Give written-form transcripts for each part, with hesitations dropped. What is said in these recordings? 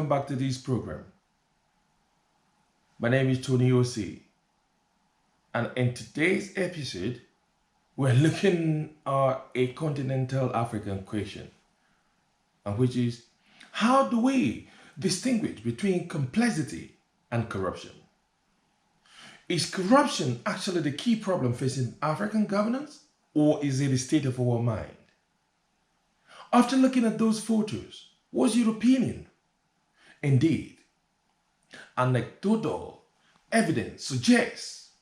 welcome back to this program. My name is Tony O.C. and in today's episode, we're looking at a continental African question, which is, how do we distinguish between complexity and corruption? Is corruption actually the key problem facing African governance, or is it a state of our mind? After looking at those photos, what's your opinion? Indeed, anecdotal evidence suggests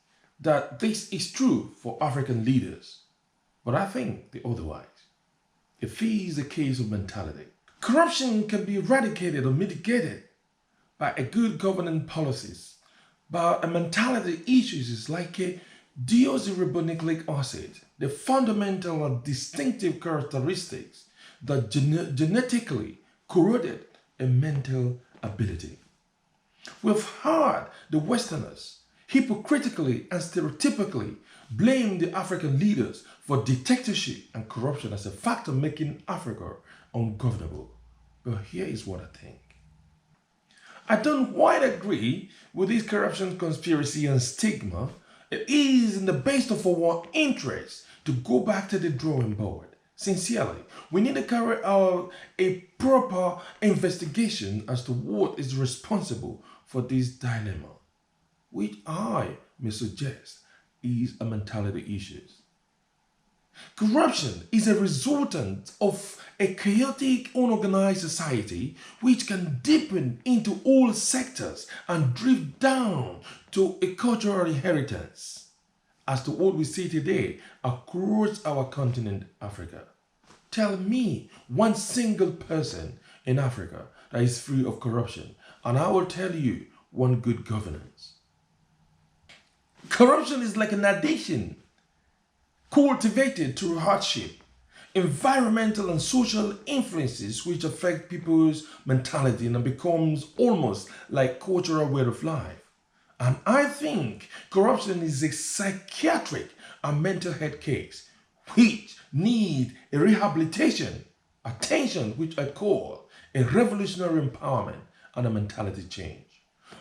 that this is true for African leaders, but I think the otherwise. It is a case of mentality. Corruption can be eradicated or mitigated by a good governing policies, but a mentality issues is like a deoxyribonucleic acid, the fundamental and distinctive characteristics that genetically corroded a mental ability. We've heard the Westerners hypocritically and stereotypically blame the African leaders for dictatorship and corruption as a factor making Africa ungovernable. But here is what I think. I don't quite agree with this corruption conspiracy and stigma. It is in the base of our interest to go back to the drawing board. Sincerely, we need to carry out a proper investigation as to what is responsible for this dilemma, which I may suggest is a mentality issue. Corruption is a resultant of a chaotic, unorganized society which can deepen into all sectors and drift down to a cultural inheritance as to what we see today across our continent, Africa. Tell me one single person in Africa that is free of corruption, and I will tell you one good governance. Corruption is like an addiction cultivated through hardship, environmental and social influences which affect people's mentality and becomes almost like cultural way of life. And I think corruption is a psychiatric and mental health case which need a rehabilitation, attention which I call a revolutionary empowerment and a mentality change.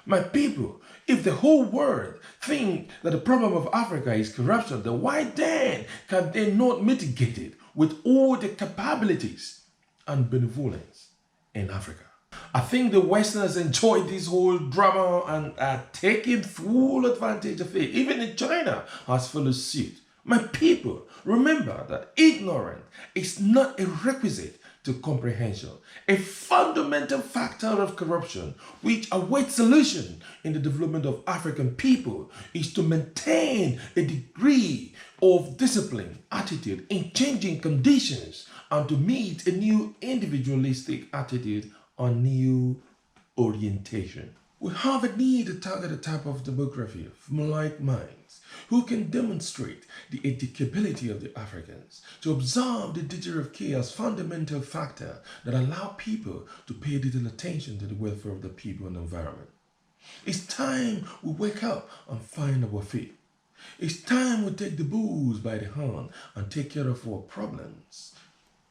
My people, if the whole world think that the problem of Africa is corruption, then why then can they not mitigate it with all the capabilities and benevolence in Africa? I think the Westerners enjoy this whole drama and are taking full advantage of it. Even in China has followed suit. My people, remember that ignorance is not a requisite to comprehension. A fundamental factor of corruption which awaits solution in the development of African people is to maintain a degree of discipline, attitude in changing conditions and to meet a new individualistic attitude on new orientation. We have a need to target a type of demography of like minds who can demonstrate the educability of the Africans, to observe the duty of care as fundamental factor that allow people to pay little attention to the welfare of the people and environment. It's time we wake up and find our feet. It's time we take the bulls by the horn and take care of our problems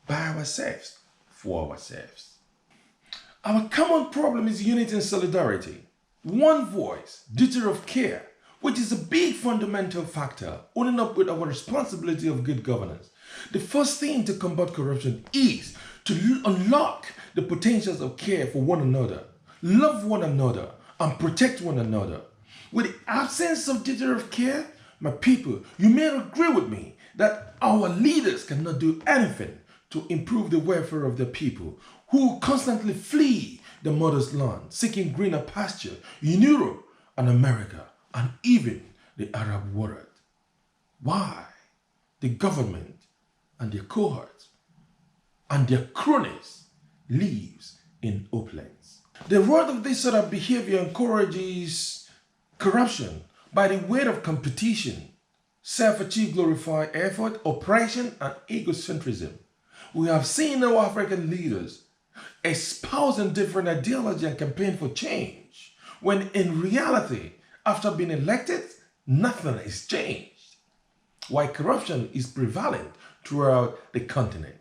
by ourselves, for ourselves. Our common problem is unity and solidarity. One voice, duty of care, which is a big fundamental factor, owning up with our responsibility of good governance. The first thing to combat corruption is to unlock the potentials of care for one another, love one another, and protect one another. With the absence of duty of care, my people, you may agree with me that our leaders cannot do anything to improve the welfare of the people who constantly flee the mother's land, seeking greener pasture in Europe and America and even the Arab world. Why? The government and their cohorts and their cronies lives in opulence. The root of this sort of behavior encourages corruption by the weight of competition, self-achieved glorified effort, oppression, and egocentrism. We have seen our African leaders espousing different ideology and campaign for change, when in reality, after being elected, nothing is changed. Why corruption is prevalent throughout the continent.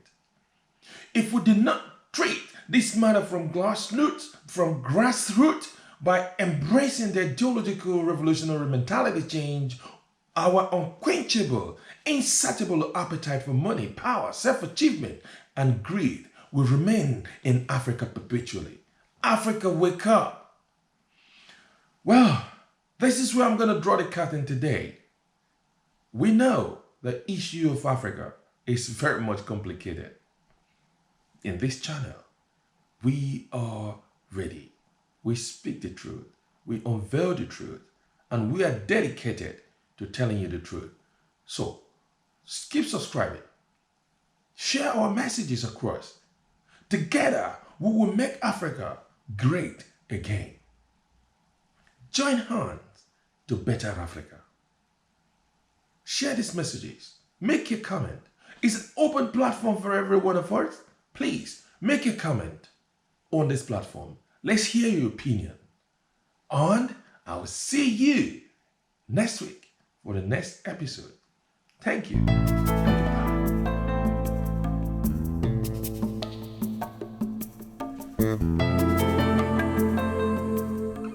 If we did not treat This matter from grassroots, by embracing the ideological revolutionary mentality change, our unquenchable, insatiable appetite for money, power, self-achievement, and greed will remain in Africa perpetually. Africa, wake up. Well, this is where I'm going to draw the curtain today. We know the issue of Africa is very much complicated. In this channel, we are ready. We speak the truth. We unveil the truth. And we are dedicated to telling you the truth. So, keep subscribing. Share our messages across. Together, we will make Africa great again. Join hands to better Africa. Share these messages. Make your comment. It's an open platform for every one of us. Please, make your comment on this platform. Let's hear your opinion. And I will see you next week for the next episode. Thank you.